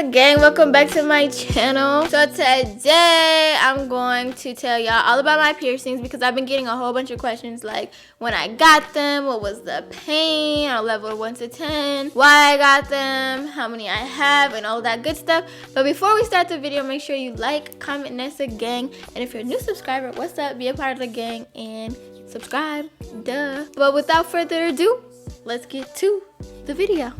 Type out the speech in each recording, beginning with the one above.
Vanessa gang, welcome back to my channel. So today I'm going to tell y'all all about my piercings because I've been getting a whole bunch of questions like when I got them, what was the pain on a level of 1 to 10, why I got them, how many I have, and all that good stuff. But before we start the video, make sure you like, comment, Vanessa gang, and if you're a new subscriber, what's up? Be a part of the gang and subscribe, duh. But without further ado, let's get to the video.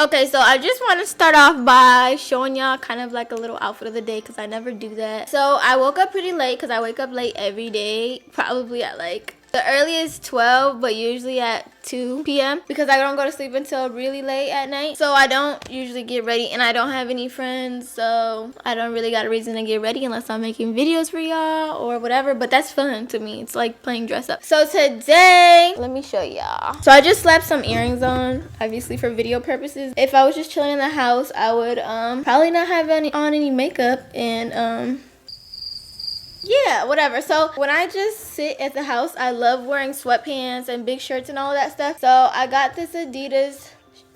Okay, so I just want to start off by showing y'all kind of like a little outfit of the day because I never do that. So I woke up pretty late because I wake up late every day, probably at like the earliest 12, but usually at 2 p.m. because I don't go to sleep until really late at night. So I don't usually get ready and I don't have any friends, so I don't really got a reason to get ready unless I'm making videos for y'all or whatever, but that's fun to me. It's like playing dress up. So today, let me show y'all. So I just slapped some earrings on, obviously for video purposes. If I was just chilling in the house, I would probably not have any makeup and yeah, whatever. So when I just sit at the house, I love wearing sweatpants and big shirts and all of that stuff. So I got this Adidas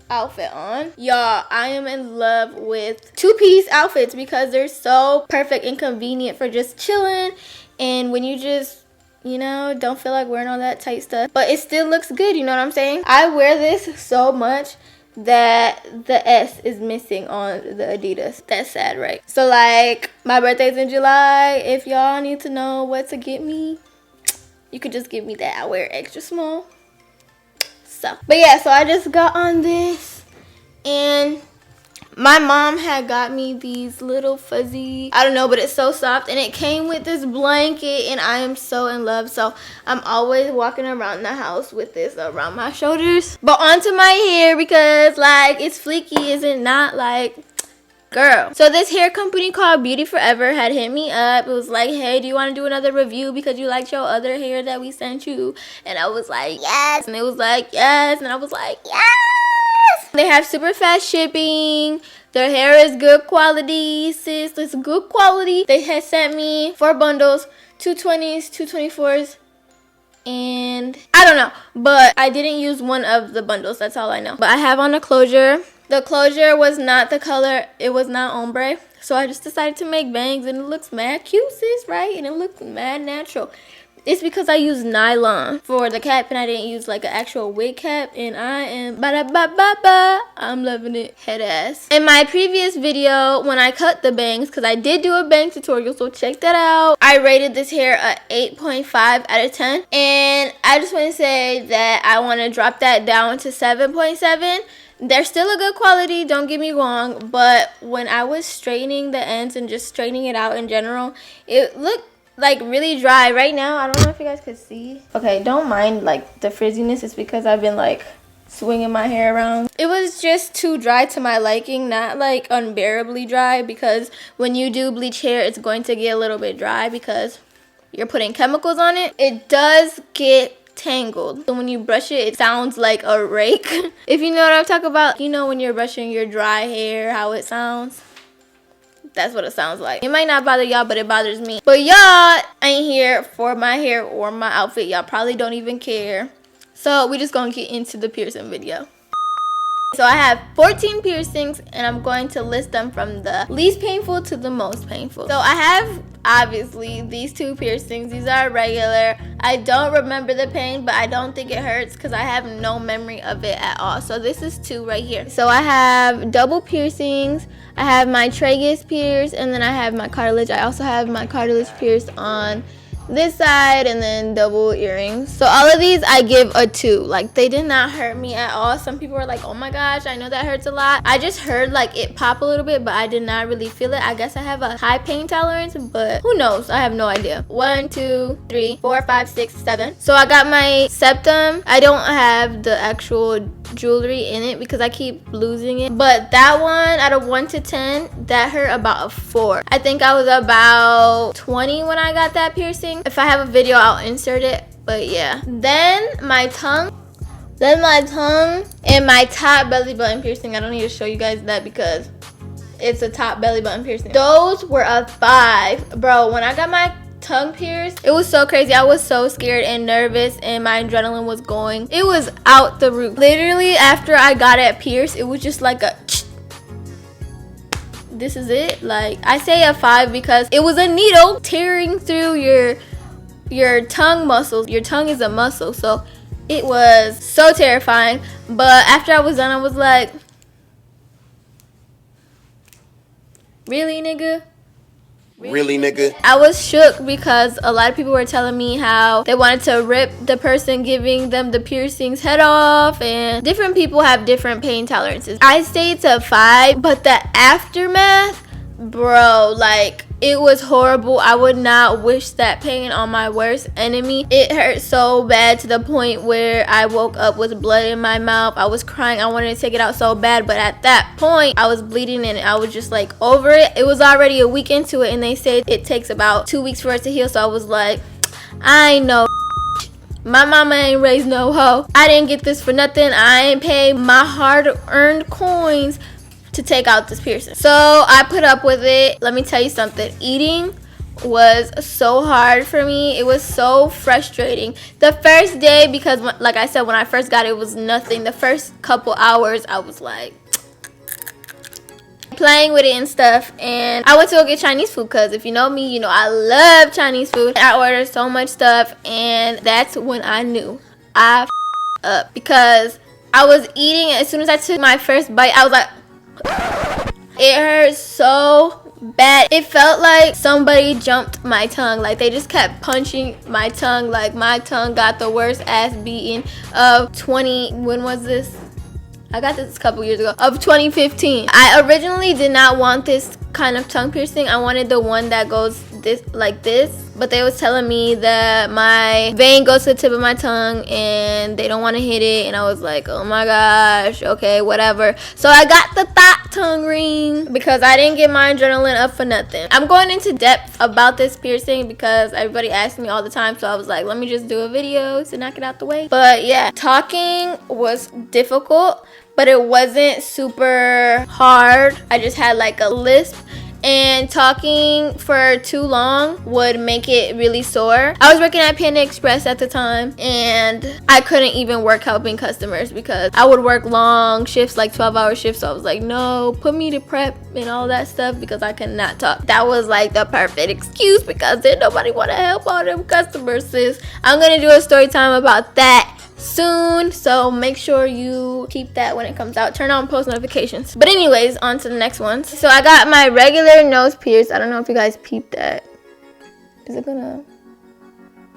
outfit on. Y'all, I am in love with two-piece outfits because they're so perfect and convenient for just chilling and when you just, you know, don't feel like wearing all that tight stuff, but it still looks good, you know what I'm saying? I wear this so much that the S is missing on the Adidas. That's sad, right? So like my birthday's in July. If y'all need to know what to get me, you could just give me that. I wear extra small. So, but yeah, so I just got on this and my mom had got me these little fuzzy, I don't know, but it's so soft and it came with this blanket and I am so in love. So I'm always walking around the house with this around my shoulders. But onto my hair because like it's fleeky, is it not? Like, girl. So this hair company called Beauty Forever had hit me up. It was like, hey, do you want to do another review because you liked your other hair that we sent you? And I was like, yes. And it was like, yes. And I was like, yes. They have super fast shipping. Their hair is good quality, sis. It's good quality. They had sent me 4 bundles, 2 20s, 2 24s, and I don't know, but I didn't use one of the bundles. That's all I know. But I have on a closure. The closure was not the color. It was not ombre. So I just decided to make bangs, and it looks mad cute, sis, right? And it looks mad natural. It's because I used nylon for the cap and I didn't use like an actual wig cap, and I am I'm loving it, head ass. In my previous video when I cut the bangs, because I did do a bang tutorial, so check that out, I rated this hair a 8.5 out of 10, and I just want to say that I want to drop that down to 7.7. They're still a good quality, don't get me wrong, but when I was straightening the ends and just straightening it out in general, it looked like really dry. Right now, I don't know if you guys could see. Okay, don't mind like the frizziness. It's because I've been like swinging my hair around. It was just too dry to my liking, not like unbearably dry, because when you do bleach hair, it's going to get a little bit dry because you're putting chemicals on it. It does get tangled. So when you brush it, it sounds like a rake. If you know what I'm talking about, you know when you're brushing your dry hair, how it sounds. That's what it sounds like. It might not bother y'all, but it bothers me. But y'all ain't here for my hair or my outfit. Y'all probably don't even care. So we just gonna get into the piercing video. So I have 14 piercings and I'm going to list them from the least painful to the most painful. So I have obviously these 2 piercings. These are regular. I don't remember the pain, but I don't think it hurts because I have no memory of it at all. So this is 2 right here. So I have double piercings. I have my tragus pierced and then I have my cartilage. I also have my cartilage pierced on this side and then double earrings. So all of these I give a 2. Like they did not hurt me at all. Some people are like, oh my gosh, I know that hurts a lot. I just heard like it pop a little bit, but I did not really feel it. I guess I have a high pain tolerance, but who knows? I have no idea. 1 2 3 4 5 6 7. So I got my septum. I don't have the actual jewelry in it because I keep losing it, but that one out of 1 to 10, that hurt about a 4. I think I was about 20 when I got that piercing. If I have a video, I'll insert it, but yeah. Then my tongue and my top belly button piercing. I don't need to show you guys that because it's a top belly button piercing. Those were a 5. Bro, when I got my tongue pierced, it was so crazy. I was so scared and nervous and my adrenaline was going. It was out the roof. Literally after I got it pierced, it was just like a this is it. Like, I say a 5 because it was a needle tearing through your tongue muscles. Your tongue is a muscle, so it was so terrifying. But after I was done, I was like, really, nigga? Really, nigga? I was shook because a lot of people were telling me how they wanted to rip the person giving them the piercings head off, and different people have different pain tolerances. I stayed to 5, but the aftermath, bro, like, it was horrible. I would not wish that pain on my worst enemy. It hurt so bad to the point where I woke up with blood in my mouth. I was crying. I wanted to take it out so bad, but at that point I was bleeding and I was just like over it. It was already a week into it, and they said it takes about 2 weeks for it to heal. So I was like, I know my mama ain't raised no hoe. I didn't get this for nothing. I ain't paid my hard-earned coins to take out this piercing. So I put up with it. Let me tell you something. Eating was so hard for me. It was so frustrating. The first day, because like I said, when I first got it, it was nothing. The first couple hours, I was like playing with it and stuff, and I went to go get Chinese food because if you know me, you know I love Chinese food. I ordered so much stuff, and that's when I knew I up, because I was eating, and as soon as I took my first bite, I was like, it hurt so bad. It felt like somebody jumped my tongue. Like, they just kept punching my tongue. Like, my tongue got the worst ass beating of when was this? I got this a couple years ago, of 2015. I originally did not want this kind of tongue piercing. I wanted the one that goes like this, but they was telling me that my vein goes to the tip of my tongue and they don't want to hit it, and I was like, oh my gosh, okay, whatever. So I got the thought tongue ring because I didn't get my adrenaline up for nothing. I'm going into depth about this piercing because everybody asks me all the time, so I was like, let me just do a video to knock it out the way. But yeah, talking was difficult, but it wasn't super hard. I just had like a lisp, and talking for too long would make it really sore. I was working at Panda Express at the time, and I couldn't even work helping customers because I would work long shifts, like 12-hour shifts. So I was like, no, put me to prep and all that stuff because I could not talk. That was like the perfect excuse because then nobody want to help all them customers, sis. I'm gonna do a story time about that soon, so make sure you keep that when it comes out. Turn on post notifications. But anyways, on to the next one. So I got my regular nose pierce. I don't know if you guys peeped that. Is it gonna?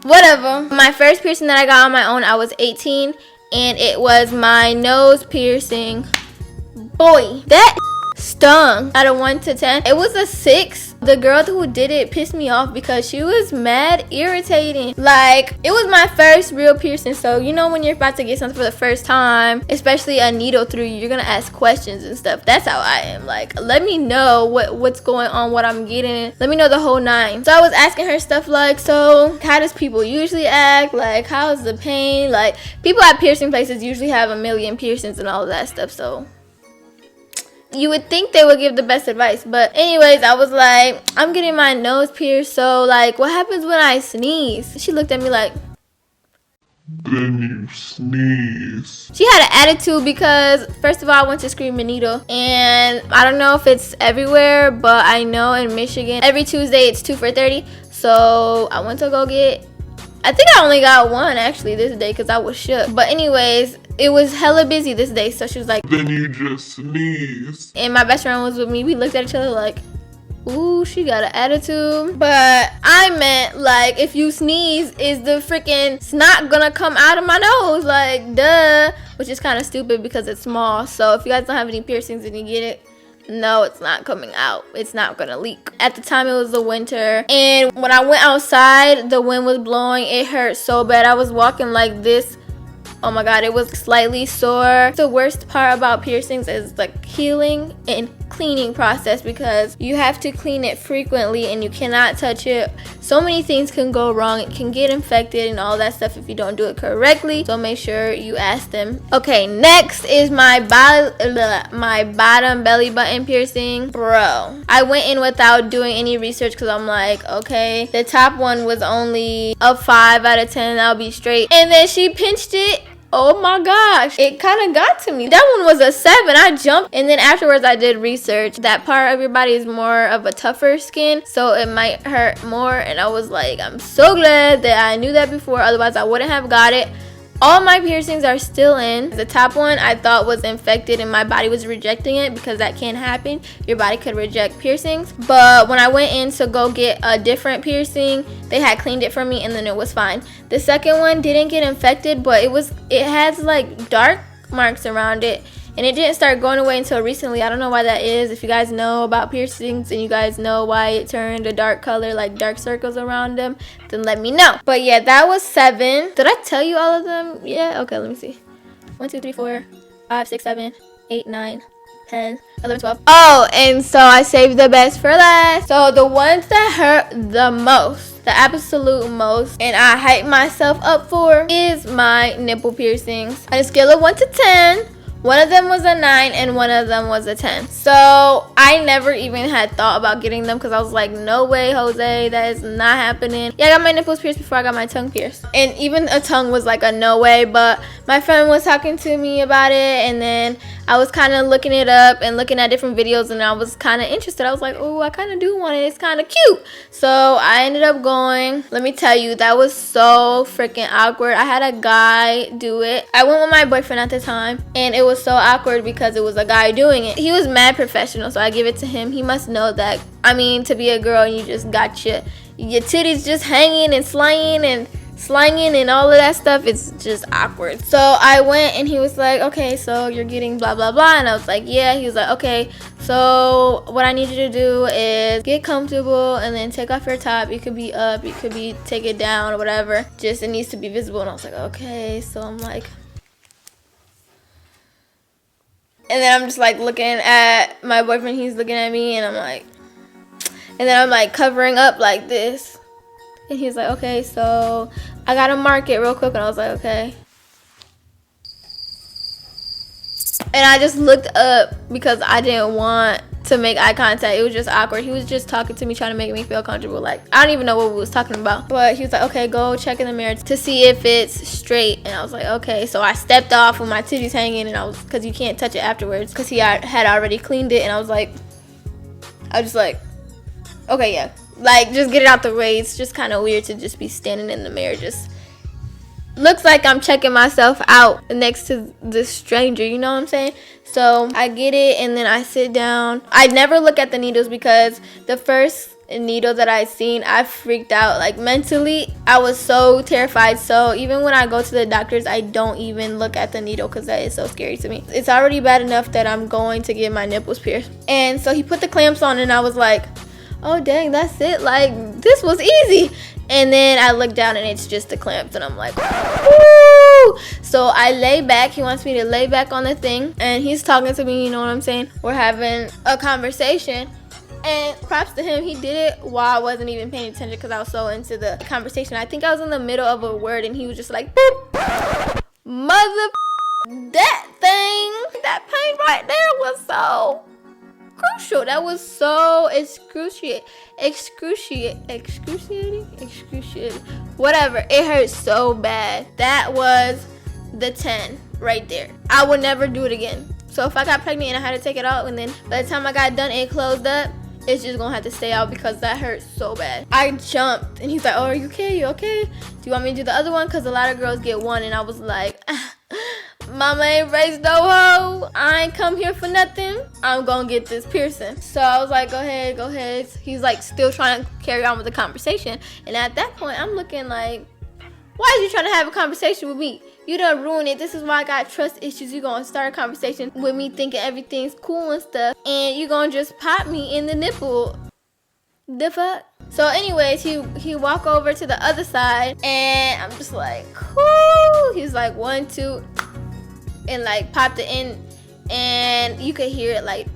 Whatever. My first piercing that I got on my own, I was 18, and it was my nose piercing. Boy, that stung. Out of 1 to 10, it was a 6. The girl who did it pissed me off because she was mad irritating. Like, it was my first real piercing, so you know when you're about to get something for the first time, especially a needle through you, you're gonna ask questions and stuff. That's how I am. Like, let me know what's going on, what I'm getting. Let me know the whole 9. So I was asking her stuff like, so how does people usually act? Like, how's the pain? Like, people at piercing places usually have a million piercings and all of that stuff, so you would think they would give the best advice. But anyways, I was like, I'm getting my nose pierced, so like, what happens when I sneeze? She looked at me like, then you sneeze. she had an attitude because first of all, I went to Scream and Needle, and I don't know if it's everywhere, but I know in Michigan every Tuesday it's 2 for $30. So I went to go get, I think I only got one actually this day because I was shook. But anyways, it was hella busy this day, so she was like, then you just sneeze. and my best friend was with me. We looked at each other like, ooh, she got an attitude. But I meant, like, if you sneeze, is the freaking snot gonna come out of my nose? Like, duh. Which is kind of stupid because it's small. So if you guys don't have any piercings and you get it, no, it's not coming out. It's not gonna leak. At the time, it was the winter, and when I went outside, the wind was blowing. It hurt so bad. I was walking like this. Oh my god, it was slightly sore. The worst part about piercings is the healing and cleaning process because you have to clean it frequently and you cannot touch it. So many things can go wrong. It can get infected and all that stuff if you don't do it correctly. So make sure you ask them. Okay, next is my bottom belly button piercing. Bro, I went in without doing any research because I'm like, okay, the top one was only a 5 out of 10. I'll be straight. And then she pinched it oh my gosh, it kind of got to me. That one was a 7. I jumped, and then afterwards I did research. That part of your body is more of a tougher skin, so it might hurt more. And I was like, I'm so glad that I knew that before, otherwise I wouldn't have got it. All my piercings are still in. The top one I thought was infected and my body was rejecting it, because that can happen. Your body could reject piercings. But when I went in to go get a different piercing, they had cleaned it for me and then it was fine. The second one didn't get infected, but it has like dark marks around it. And it didn't start going away until recently. I don't know why that is. If you guys know about piercings and you guys know why it turned a dark color, like dark circles around them, then let me know. But yeah, that was 7. Did I tell you all of them? Yeah, okay, let me see. 1, 2, 3, 4, 5, 6, 7, 8, 9, 10, 11, 12. Oh, and so I saved the best for last. So the ones that hurt the most, the absolute most, and I hype myself up for, is my nipple piercings. On a scale of 1 to 10, one of them was a 9 and one of them was a 10. So I never even had thought about getting them, because I was like, no way, Jose, that is not happening. Yeah, I got my nipples pierced before I got my tongue pierced. And even a tongue was like a no way, but my friend was talking to me about it, and then I was kind of looking it up and looking at different videos, and I was kind of interested. I was like, oh, I kind of do want it. It's kind of cute. So I ended up going. Let me tell you, that was so freaking awkward. I had a guy do it. I went with my boyfriend at the time, and it was so awkward because it was a guy doing it. He was mad professional, so I give it to him. He must know that, I mean, to be a girl and you just got your titties just hanging and slanging and all of that stuff, it's just awkward. So I went, and he was like, okay, so you're getting blah blah blah, and I was like, yeah. He was like, okay, so what I need you to do is get comfortable and then take off your top. You could be up, you could be take it down or whatever, just it needs to be visible. And I was like, okay. So I'm like, and then I'm just like looking at my boyfriend, he's looking at me, and I'm like, and then I'm like covering up like this. And he's like, okay, so I gotta mark it real quick. And I was like, okay. And I just looked up because I didn't want to make eye contact. It was just awkward. He was just talking to me, trying to make me feel comfortable. Like, I don't even know what we was talking about. But he was like, okay, go check in the mirror to see if it's straight. And I was like, okay. So I stepped off with my titties hanging, and I was, because you can't touch it afterwards, because he had already cleaned it. And I was just like, okay, yeah. Like, just get it out the way. It's just kind of weird to just be standing in the mirror. Just looks like I'm checking myself out next to this stranger. You know what I'm saying? So I get it, and then I sit down. I never look at the needles, because the first needle that I seen, I freaked out. Like, mentally, I was so terrified. So even when I go to the doctors, I don't even look at the needle, because that is so scary to me. It's already bad enough that I'm going to get my nipples pierced. And so he put the clamps on, and I was like, oh dang, that's it, like this was easy. And then I look down, and it's just the clamps, and I'm like, woo! So I lay back. He wants me to lay back on the thing, and he's talking to me, you know what I'm saying? We're having a conversation, and props to him, he did it while I wasn't even paying attention, because I was so into the conversation. I think I was in the middle of a word, and he was just like, boop, mother, that thing, that pain right there was so crucial. That was so excruciating. Whatever. It hurt so bad. That was the 10 right there. I would never do it again. So if I got pregnant and I had to take it out, and then by the time I got done, it closed up, it's just gonna have to stay out, because that hurt so bad. I jumped, and he's like, oh, are you okay? You okay? Do you want me to do the other one? Because a lot of girls get one, and I was like, mama ain't raised no hoe. I ain't come here for nothing. I'm gonna get this piercing. So I was like, go ahead. He's like still trying to carry on with the conversation. And at that point, I'm looking like, why is you trying to have a conversation with me? You done ruined it. This is why I got trust issues. You gonna start a conversation with me thinking everything's cool and stuff, and you gonna just pop me in the nipple. The fuck? So anyways, he walk over to the other side, and I'm just like, whoo. He's like, 1, 2, and like popped it in, and you could hear it. Like,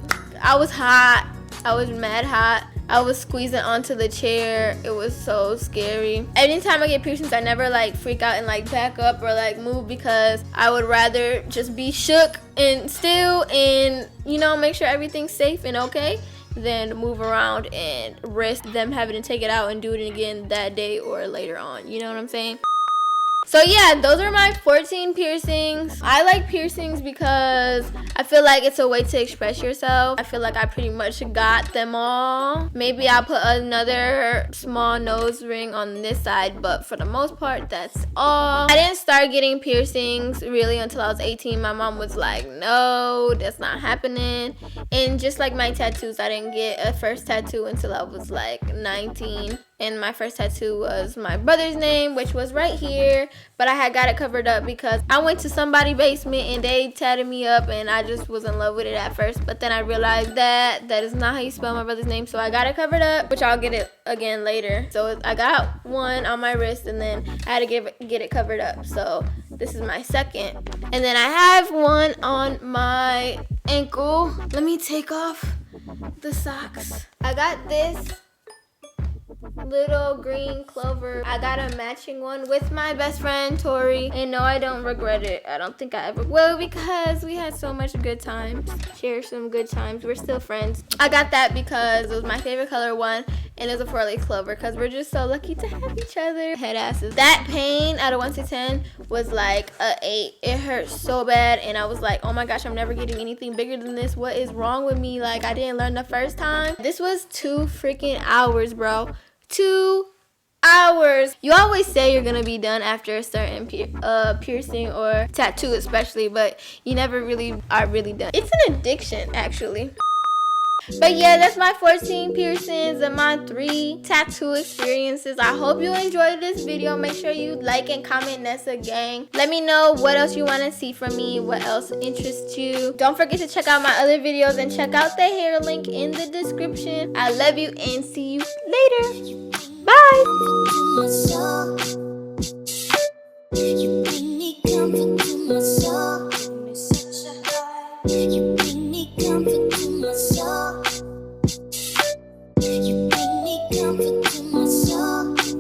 I was hot. I was mad hot. I was squeezing onto the chair. It was so scary. Anytime I get piercings, I never like freak out and like back up or like move, because I would rather just be shook and still and, you know, make sure everything's safe and okay, than move around and risk them having to take it out and do it again that day or later on. You know what I'm saying? So yeah, those are my 14 piercings. I like piercings because I feel like it's a way to express yourself. I feel like I pretty much got them all. Maybe I'll put another small nose ring on this side, but for the most part, that's all. I didn't start getting piercings really until I was 18. My mom was like, no, that's not happening. And just like my tattoos, I didn't get a first tattoo until I was like 19. And my first tattoo was my brother's name, which was right here. But I had got it covered up because I went to somebody's basement and they tatted me up, and I just was in love with it at first. But then I realized that is not how you spell my brother's name, so I got it covered up, which I'll get it again later. So I got one on my wrist, and then I had to get it covered up. So this is my second. And then I have one on my ankle. Let me take off the socks. I got this little green clover. I got a matching one with my best friend Tori, and no, I don't regret it. I don't think I ever will, because we had so much good times. Share some good times. We're still friends. I got that because it was my favorite color one, and it's a 4-leaf clover because we're just so lucky to have each other. Head asses. That pain out of 1 to 10 was like a 8. It hurt so bad, and I was like, oh my gosh, I'm never getting anything bigger than this. What is wrong with me? Like, I didn't learn the first time. This was 2 freaking hours, bro. 2 hours. You always say you're gonna be done after a certain piercing or tattoo especially, but you never really are really done. It's an addiction, actually. But yeah, that's my 14 piercings and my 3 tattoo experiences. I hope you enjoyed this video. Make sure you like and comment Nessa gang. Let me know what else you want to see from me, what else interests you. Don't forget to check out my other videos and check out the hair link in the description. I love you and see you later. Bye. You bring me comfort to my soul.